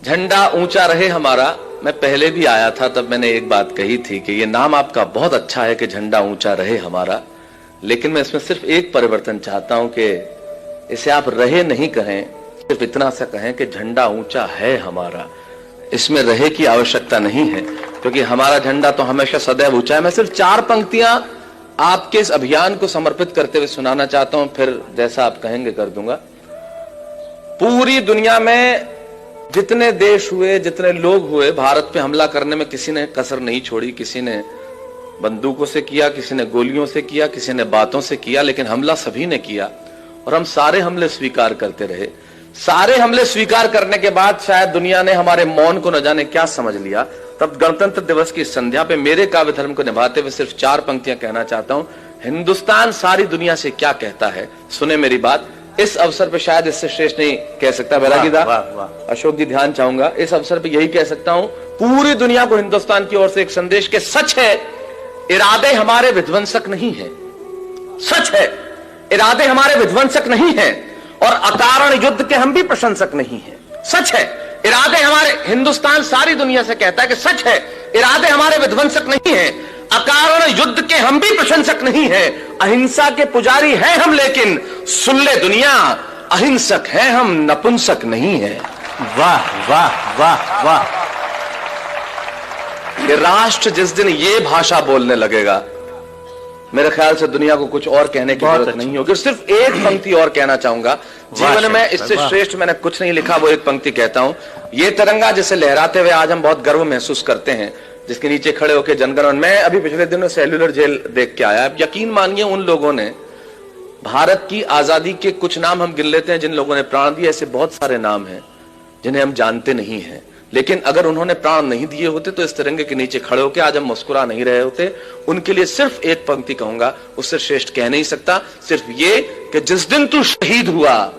झंडा ऊंचा रहे हमारा। मैं पहले भी आया था, तब मैंने एक बात कही थी कि ये नाम आपका बहुत अच्छा है कि झंडा ऊंचा रहे हमारा, लेकिन मैं इसमें सिर्फ एक परिवर्तन चाहता हूं कि इसे आप रहे नहीं कहें, सिर्फ इतना सा कहें कि झंडा ऊंचा है हमारा। इसमें रहे की आवश्यकता नहीं है, क्योंकि हमारा झंडा तो हमेशा सदैव ऊंचा है। मैं सिर्फ 4 पंक्तियां आपके इस अभियान को समर्पित करते हुए सुनाना चाहता हूं, फिर जैसा आप कहेंगे कर दूंगा। पूरी दुनिया में जितने देश हुए, जितने लोग हुए, भारत पे हमला करने में किसी ने कसर नहीं छोड़ी। किसी ने बंदूकों से किया, किसी ने गोलियों से किया, किसी ने बातों से किया, लेकिन हमला सभी ने किया और हम सारे हमले स्वीकार करते रहे। सारे हमले स्वीकार करने के बाद शायद दुनिया ने हमारे मौन को न जाने क्या समझ लिया। तब गणतंत्र दिवस की संध्या पे मेरे काव्य धर्म को निभाते हुए सिर्फ 4 पंक्तियां कहना चाहता हूं। हिंदुस्तान सारी दुनिया से क्या कहता है, सुने मेरी बात। इस अवसर पे शायद इससे श्रेष्ठ नहीं कह सकता। बैरागीदा, अशोक जी ध्यान चाहूंगा, इस अवसर पे यही कह सकता हूं, पूरी दुनिया को हिंदुस्तान की ओर से एक संदेश के सच है इरादे हमारे विध्वंसक नहीं है। सच है इरादे हमारे विध्वंसक नहीं है और अकारण युद्ध के हम भी प्रशंसक नहीं है। सच है इरादे हमारे, हिंदुस्तान सारी दुनिया से कहता है कि सच है इरादे हमारे विध्वंसक नहीं है, अकारण युद्ध के हम भी प्रशंसक नहीं है। अहिंसा के पुजारी हैं हम, लेकिन सुन ले दुनिया, अहिंसक हैं हम, नपुंसक नहीं है। वाह वाह वाह वाह। ये राष्ट्र जिस दिन ये भाषा बोलने लगेगा, मेरे ख्याल से दुनिया को कुछ और कहने की जरूरत नहीं होगी। सिर्फ एक पंक्ति और कहना चाहूंगा। जीवन में इससे श्रेष्ठ मैंने कुछ नहीं लिखा, वो एक पंक्ति कहता हूं। ये तिरंगा जिसे लहराते हुए आज हम बहुत गर्व महसूस करते हैं, जिसके नीचे खड़े होकर जनगणमन, मैं अभी पिछले दिनों सेल्यूलर जेल देख के आया। यकीन मानिए उन लोगों ने भारत की आजादी के कुछ नाम हम गिन लेते हैं जिन लोगों ने प्राण दिए, ऐसे बहुत सारे नाम हैं जिन्हें हम जानते नहीं हैं, लेकिन अगर उन्होंने प्राण नहीं दिए होते तो इस तिरंगे के नीचे खड़े होकर आज हम मुस्कुरा नहीं रहे होते। उनके लिए सिर्फ एक पंक्ति कहूंगा, उससे श्रेष्ठ कह नहीं सकता, सिर्फ ये कि जिस दिन तू शहीद हुआ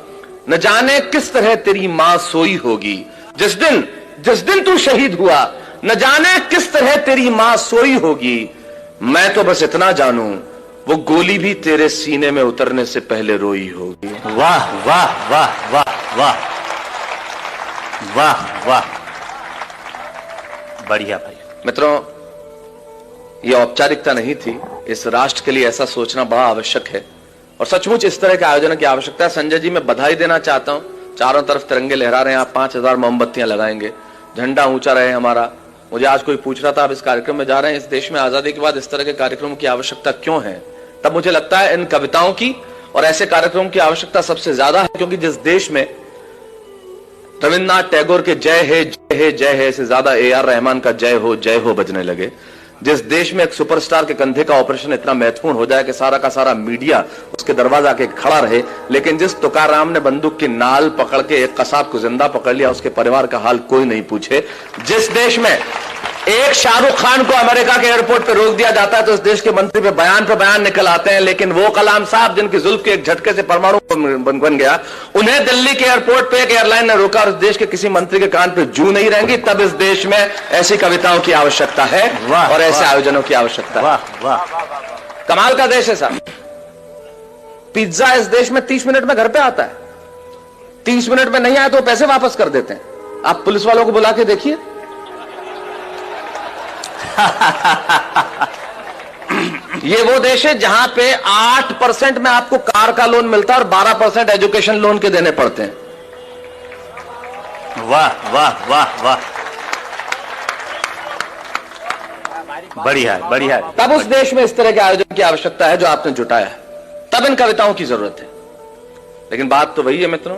न जाने किस तरह तेरी मां सोई होगी। जिस दिन तू शहीद हुआ न जाने किस तरह तेरी मां सोई होगी। मैं तो बस इतना जानूं, वो गोली भी तेरे सीने में उतरने से पहले रोई होगी। वाह वाह वाह वाह वाह वाह वाह, बढ़िया भाई। मित्रों, यह औपचारिकता नहीं थी, इस राष्ट्र के लिए ऐसा सोचना बड़ा आवश्यक है और सचमुच इस तरह के आयोजन की आवश्यकता है। संजय जी, मैं बधाई देना चाहता हूं, चारों तरफ तिरंगे लहरा रहे हैं, आप 5000 मोमबत्तियां लगाएंगे, झंडा ऊंचा रहे हमारा। मुझे आज कोई पूछ रहा था, आप इस कार्यक्रम में जा रहे हैं, इस देश में आजादी के बाद इस तरह के कार्यक्रमों की आवश्यकता क्यों है? तब मुझे लगता है इन कविताओं की और ऐसे कार्यक्रमों की आवश्यकता सबसे ज्यादा है, क्योंकि जिस देश में रविन्द्रनाथ टैगोर के जय है जय है जय है से ज्यादा AR रहमान का जय हो बजने लगे, जिस देश में एक सुपरस्टार के कंधे का ऑपरेशन इतना महत्वपूर्ण हो जाए कि सारा का सारा मीडिया उसके दरवाजा आके खड़ा रहे, लेकिन जिस तुकाराम ने बंदूक की नाल पकड़ के एक कसाब को जिंदा पकड़ लिया, उसके परिवार का हाल कोई नहीं पूछे, जिस देश में एक शाहरुख खान को अमेरिका के एयरपोर्ट पे रोक दिया जाता है तो उस देश के मंत्री पे बयान निकल आते हैं, लेकिन वो कलाम साहब जिनकी जुल्फ के एक झटके से परमाणु बन गया, उन्हें दिल्ली के एयरपोर्ट पे एक एयरलाइन ने रोका और उस देश के किसी मंत्री के कान पे जू नहीं रहेंगी। तब इस देश में ऐसी कविताओं की आवश्यकता है और ऐसे आयोजनों की आवश्यकता है। कमाल का देश है साहब। पिज्जा इस देश में 30 मिनट में घर पे आता है, 30 मिनट में नहीं आया तो पैसे वापस कर देते हैं। आप पुलिस वालों को बुला के देखिए। ये वो देश है जहां पे 8% में आपको कार का लोन मिलता है और 12% एजुकेशन लोन के देने पड़ते हैं। वाह वाह वाह वाह, बढ़िया बढ़िया। तब उस देश में इस तरह के आयोजन की आवश्यकता है जो आपने जुटाया है, तब इन कविताओं की जरूरत है। लेकिन बात तो वही है मित्रों,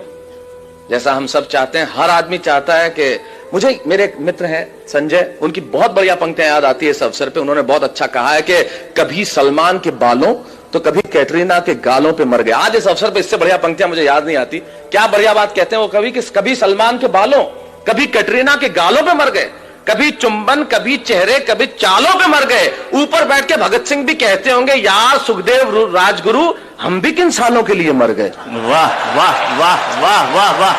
जैसा हम सब चाहते हैं, हर आदमी चाहता है कि मुझे, मेरे एक मित्र हैं संजय, उनकी बहुत बढ़िया पंक्तियां याद आती है इस अवसर पे। उन्होंने बहुत अच्छा कहा है कि कभी सलमान के बालों तो कभी कैटरीना के गालों पे मर गए। आज इस अवसर पे इससे बढ़िया पंक्तियां मुझे याद नहीं आती। क्या बढ़िया बात कहते हैं वो कवि कि कभी सलमान के बालों कभी कैटरीना के गालों पे मर गए, कभी चुंबन कभी चेहरे कभी चालों पे मर गए। ऊपर बैठ के भगत सिंह भी कहते होंगे, यार सुखदेव राजगुरु हम भी किन सालों के लिए मर गए। वाह वाह वाह वाह वाह वाह,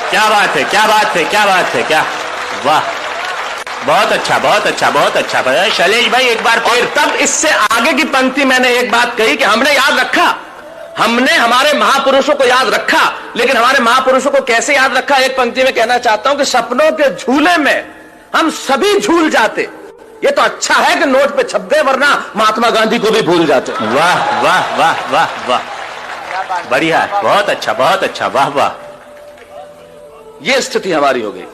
क्या बात है क्या बात है क्या बात है, क्या वाह, बहुत अच्छा बहुत अच्छा बहुत अच्छा। शैलेश भाई एक बार और तब इससे आगे की पंक्ति मैंने एक बात कही कि हमने याद रखा, हमने हमारे महापुरुषों को याद रखा, लेकिन हमारे महापुरुषों को कैसे याद रखा, एक पंक्ति में कहना चाहता हूं कि सपनों के झूले में हम सभी झूल जाते। ये तो अच्छा है कि नोट पे छप गए, वरना महात्मा गांधी को भी भूल जाते। वाह वाह वाह वाह वाह, बढ़िया, बहुत अच्छा, बहुत अच्छा, वाह वाह। ये स्थिति हमारी हो गई।